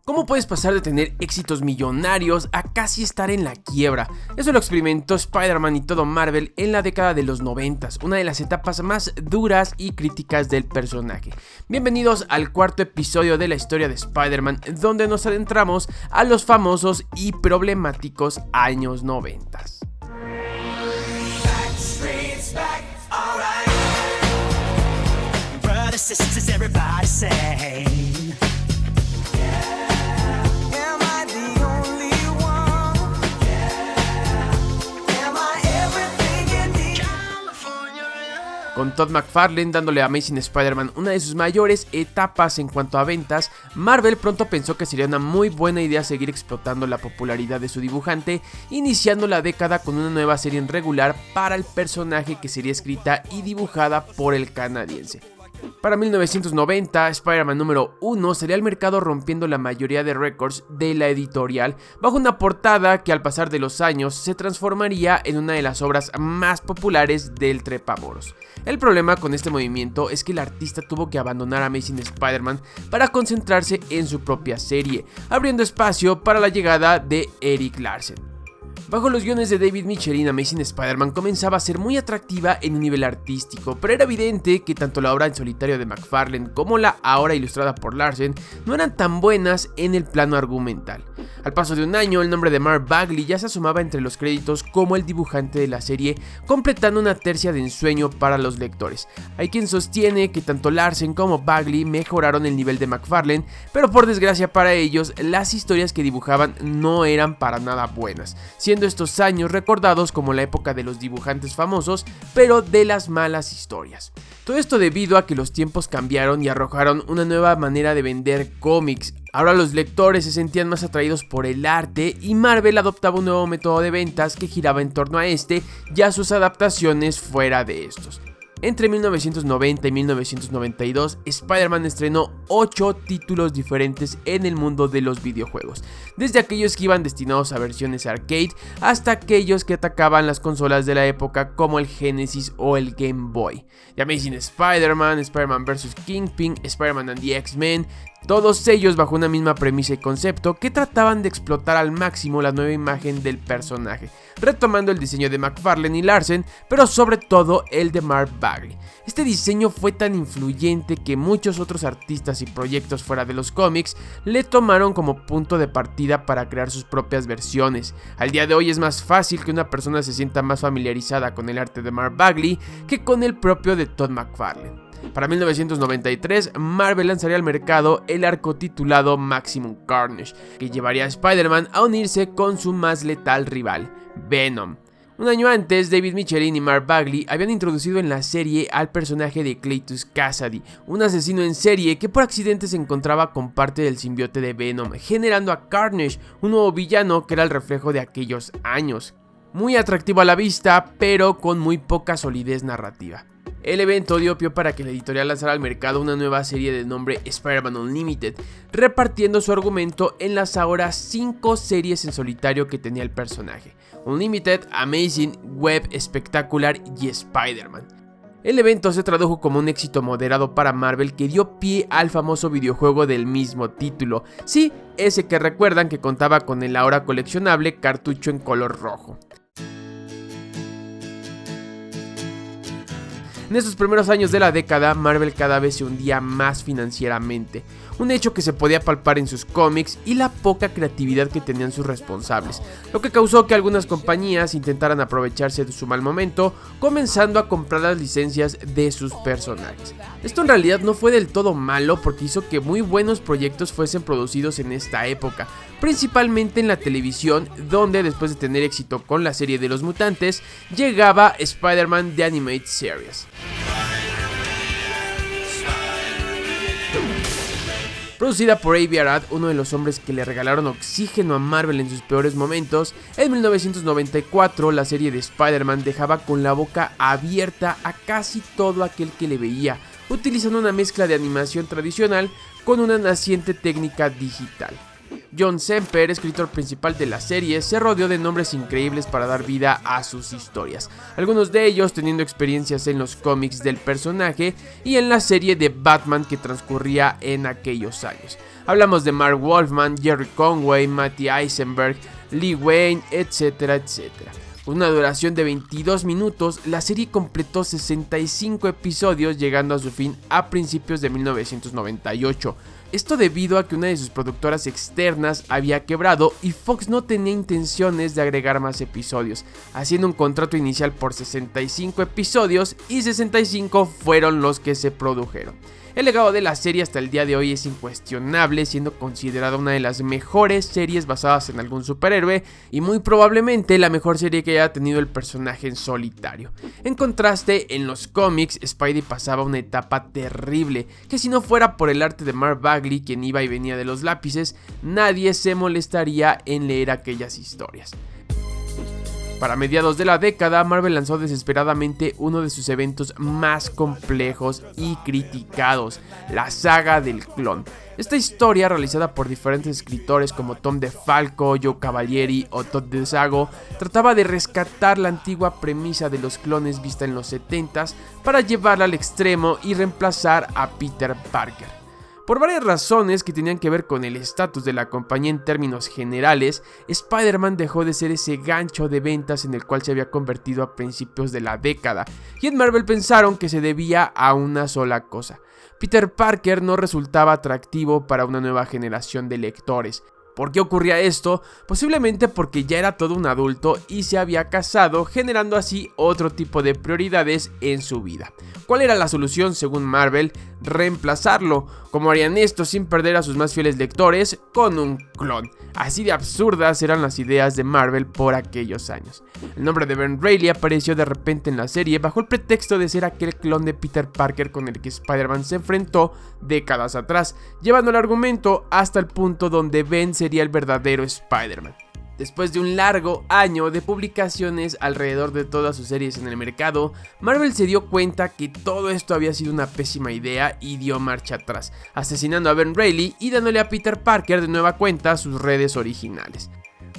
¿Cómo puedes pasar de tener éxitos millonarios a casi estar en la quiebra? Eso lo experimentó Spider-Man y todo Marvel en la década de los 90, una de las etapas más duras y críticas del personaje. Bienvenidos al cuarto episodio de la historia de Spider-Man, donde nos adentramos a los famosos y problemáticos años 90. Sisters, everybody say, yeah. Am I the only one? Yeah. Am I everything you need? California. Con Todd McFarlane dándole a Amazing Spider-Man una de sus mayores etapas en cuanto a ventas, Marvel pronto pensó que sería una muy buena idea seguir explotando la popularidad de su dibujante, iniciando la década con una nueva serie regular para el personaje que sería escrita y dibujada por el canadiense. Para 1990, Spider-Man número 1 salía al mercado rompiendo la mayoría de récords de la editorial bajo una portada que al pasar de los años se transformaría en una de las obras más populares del trepamuros. El problema con este movimiento es que el artista tuvo que abandonar Amazing Spider-Man para concentrarse en su propia serie, abriendo espacio para la llegada de Erik Larsen. Bajo los guiones de David Michelin, Amazing Spider-Man comenzaba a ser muy atractiva en un nivel artístico, pero era evidente que tanto la obra en solitario de McFarlane como la ahora ilustrada por Larsen no eran tan buenas en el plano argumental. Al paso de un año, el nombre de Marv Bagley ya se asomaba entre los créditos como el dibujante de la serie, completando una tercia de ensueño para los lectores. Hay quien sostiene que tanto Larsen como Bagley mejoraron el nivel de McFarlane, pero por desgracia para ellos, las historias que dibujaban no eran para nada buenas, siendo estos años recordados como la época de los dibujantes famosos, pero de las malas historias. Todo esto debido a que los tiempos cambiaron y arrojaron una nueva manera de vender cómics. Ahora los lectores se sentían más atraídos por el arte y Marvel adoptaba un nuevo método de ventas que giraba en torno a este y a sus adaptaciones fuera de estos. Entre 1990 y 1992, Spider-Man estrenó 8 títulos diferentes en el mundo de los videojuegos, desde aquellos que iban destinados a versiones arcade hasta aquellos que atacaban las consolas de la época como el Genesis o el Game Boy. The Amazing Spider-Man, Spider-Man vs. Kingpin, Spider-Man and the X-Men, todos ellos bajo una misma premisa y concepto que trataban de explotar al máximo la nueva imagen del personaje, retomando el diseño de McFarlane y Larsen, pero sobre todo el de Marv Bagley. Este diseño fue tan influyente que muchos otros artistas y proyectos fuera de los cómics le tomaron como punto de partida para crear sus propias versiones. Al día de hoy es más fácil que una persona se sienta más familiarizada con el arte de Marv Bagley que con el propio de Todd McFarlane. Para 1993, Marvel lanzaría al mercado el arco titulado Maximum Carnage, que llevaría a Spider-Man a unirse con su más letal rival, Venom. Un año antes, David Michelin y Marv Bagley habían introducido en la serie al personaje de Cletus Kasady, un asesino en serie que por accidente se encontraba con parte del simbionte de Venom, generando a Carnage, un nuevo villano que era el reflejo de aquellos años. Muy atractivo a la vista, pero con muy poca solidez narrativa. El evento dio pie para que la editorial lanzara al mercado una nueva serie de nombre Spider-Man Unlimited, repartiendo su argumento en las ahora 5 series en solitario que tenía el personaje: Unlimited, Amazing, Web, Spectacular y Spider-Man. El evento se tradujo como un éxito moderado para Marvel que dio pie al famoso videojuego del mismo título, sí, ese que recuerdan que contaba con el ahora coleccionable cartucho en color rojo. En estos primeros años de la década, Marvel cada vez se hundía más financieramente, un hecho que se podía palpar en sus cómics y la poca creatividad que tenían sus responsables, lo que causó que algunas compañías intentaran aprovecharse de su mal momento, comenzando a comprar las licencias de sus personajes. Esto en realidad no fue del todo malo porque hizo que muy buenos proyectos fuesen producidos en esta época, principalmente en la televisión, donde después de tener éxito con la serie de los mutantes, llegaba Spider-Man The Animated Series. Producida por Avi Arad, uno de los hombres que le regalaron oxígeno a Marvel en sus peores momentos, en 1994 la serie de Spider-Man dejaba con la boca abierta a casi todo aquel que le veía, utilizando una mezcla de animación tradicional con una naciente técnica digital. John Semper, escritor principal de la serie, se rodeó de nombres increíbles para dar vida a sus historias, algunos de ellos teniendo experiencias en los cómics del personaje y en la serie de Batman que transcurría en aquellos años. Hablamos de Mark Wolfman, Jerry Conway, Matty Eisenberg, Lee Wayne, etcétera, etcétera. Con una duración de 22 minutos, la serie completó 65 episodios, llegando a su fin a principios de 1998. Esto debido a que una de sus productoras externas había quebrado y Fox no tenía intenciones de agregar más episodios, haciendo un contrato inicial por 65 episodios y 65 fueron los que se produjeron. El legado de la serie hasta el día de hoy es incuestionable, siendo considerada una de las mejores series basadas en algún superhéroe y muy probablemente la mejor serie que haya tenido el personaje en solitario. En contraste, en los cómics, Spidey pasaba una etapa terrible, que si no fuera por el arte de Mark Bagley, quien iba y venía de los lápices, nadie se molestaría en leer aquellas historias. Para mediados de la década, Marvel lanzó desesperadamente uno de sus eventos más complejos y criticados, la saga del clon. Esta historia, realizada por diferentes escritores como Tom DeFalco, Joe Cavalieri o Todd DeSago, trataba de rescatar la antigua premisa de los clones vista en los 70s para llevarla al extremo y reemplazar a Peter Parker. Por varias razones que tenían que ver con el estatus de la compañía en términos generales, Spider-Man dejó de ser ese gancho de ventas en el cual se había convertido a principios de la década, y en Marvel pensaron que se debía a una sola cosa: Peter Parker no resultaba atractivo para una nueva generación de lectores. ¿Por qué ocurría esto? Posiblemente porque ya era todo un adulto y se había casado, generando así otro tipo de prioridades en su vida. ¿Cuál era la solución según Marvel? Reemplazarlo. ¿Cómo harían esto sin perder a sus más fieles lectores? Con un clon. Así de absurdas eran las ideas de Marvel por aquellos años. El nombre de Ben Reilly apareció de repente en la serie bajo el pretexto de ser aquel clon de Peter Parker con el que Spider-Man se enfrentó décadas atrás, llevando el argumento hasta el punto donde Ben sería el verdadero Spider-Man. Después de un largo año de publicaciones alrededor de todas sus series en el mercado, Marvel se dio cuenta que todo esto había sido una pésima idea y dio marcha atrás, asesinando a Ben Reilly y dándole a Peter Parker de nueva cuenta sus redes originales.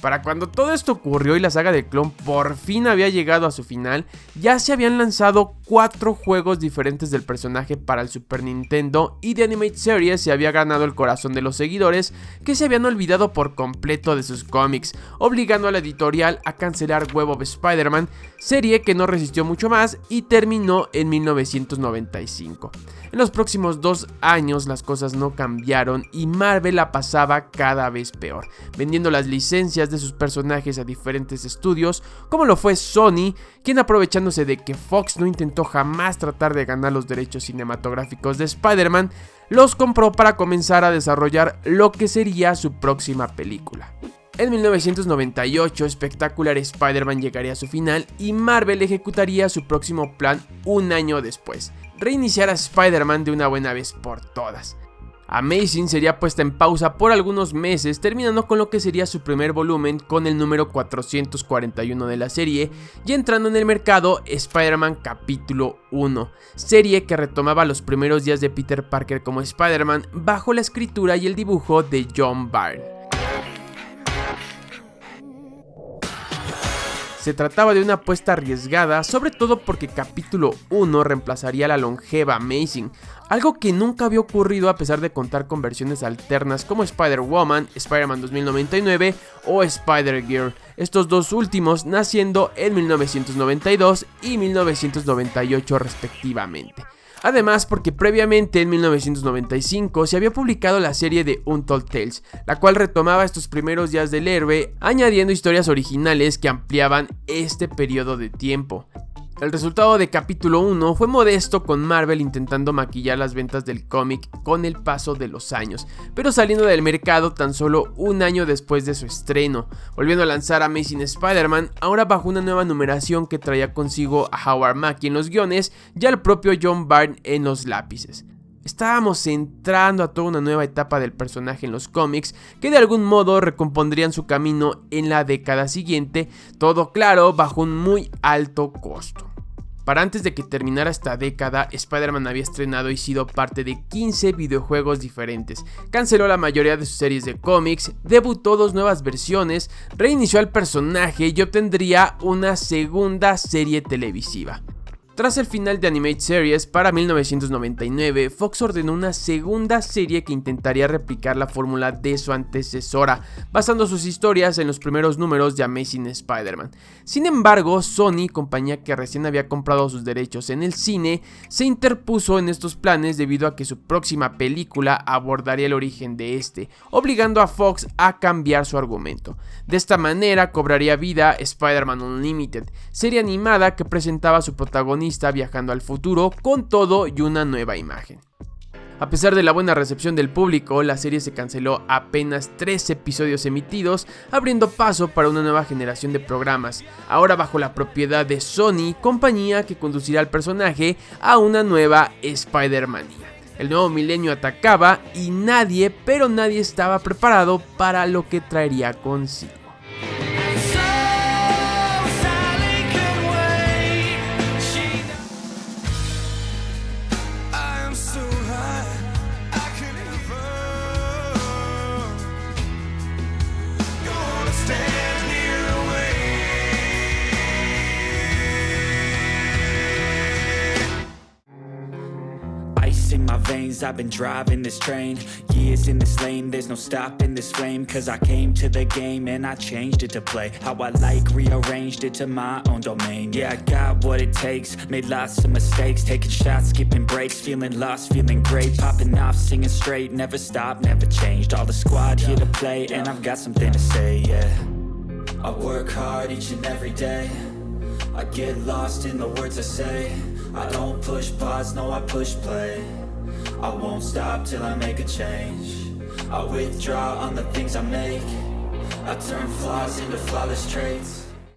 Para cuando todo esto ocurrió y la saga del clon por fin había llegado a su final, ya se habían lanzado 4 juegos diferentes del personaje para el Super Nintendo y The Animated Series se había ganado el corazón de los seguidores que se habían olvidado por completo de sus cómics, obligando a la editorial a cancelar Web of Spider-Man, serie que no resistió mucho más y terminó en 1995. En los próximos 2 años las cosas no cambiaron y Marvel la pasaba cada vez peor, vendiendo las licencias de sus personajes a diferentes estudios, como lo fue Sony, quien aprovechándose de que Fox no intentó jamás tratar de ganar los derechos cinematográficos de Spider-Man, los compró para comenzar a desarrollar lo que sería su próxima película. En 1998, Spectacular Spider-Man llegaría a su final y Marvel ejecutaría su próximo plan un año después: reiniciar a Spider-Man de una buena vez por todas. Amazing sería puesta en pausa por algunos meses, terminando con lo que sería su primer volumen con el número 441 de la serie y entrando en el mercado Spider-Man Capítulo 1, serie que retomaba los primeros días de Peter Parker como Spider-Man bajo la escritura y el dibujo de John Byrne. Se trataba de una apuesta arriesgada, sobre todo porque Capítulo 1 reemplazaría a la longeva Amazing, algo que nunca había ocurrido a pesar de contar con versiones alternas como Spider-Woman, Spider-Man 2099 o Spider-Girl, estos dos últimos naciendo en 1992 y 1998 respectivamente. Además, porque previamente en 1995 se había publicado la serie de Untold Tales, la cual retomaba estos primeros días del héroe, añadiendo historias originales que ampliaban este periodo de tiempo. El resultado de Capítulo 1 fue modesto, con Marvel intentando maquillar las ventas del cómic con el paso de los años, pero saliendo del mercado tan solo un año después de su estreno, volviendo a lanzar Amazing Spider-Man, ahora bajo una nueva numeración que traía consigo a Howard Mackie en los guiones y al propio John Byrne en los lápices. Estábamos entrando a toda una nueva etapa del personaje en los cómics que de algún modo recompondrían su camino en la década siguiente, todo claro bajo un muy alto costo. Para antes de que terminara esta década, Spider-Man había estrenado y sido parte de 15 videojuegos diferentes, canceló la mayoría de sus series de cómics, debutó 2 nuevas versiones, reinició al personaje y obtendría una segunda serie televisiva. Tras el final de Animated Series para 1999, Fox ordenó una segunda serie que intentaría replicar la fórmula de su antecesora, basando sus historias en los primeros números de Amazing Spider-Man. Sin embargo, Sony, compañía que recién había comprado sus derechos en el cine, se interpuso en estos planes debido a que su próxima película abordaría el origen de este, obligando a Fox a cambiar su argumento. De esta manera cobraría vida Spider-Man Unlimited, serie animada que presentaba a su protagonista viajando al futuro con todo y una nueva imagen. A pesar de la buena recepción del público, la serie se canceló apenas 3 episodios emitidos, abriendo paso para una nueva generación de programas, ahora bajo la propiedad de Sony, compañía que conducirá al personaje a una nueva Spider-Manía. El nuevo milenio atacaba y nadie, pero nadie estaba preparado para lo que traería consigo. In my veins, I've been driving this train. Years in this lane, there's no stopping this flame. Cause I came to the game and I changed it to play how I like, rearranged it to my own domain. Yeah, I got what it takes, made lots of mistakes, taking shots, skipping breaks, feeling lost, feeling great, popping off, singing straight, never stopped, never changed. All the squad here to play and I've got something to say, yeah. I work hard each and every day, I get lost in the words I say. I don't push pause, no I push play. I won't stop till I make a change. I withdraw on the things I make. I turn flaws into flawless traits.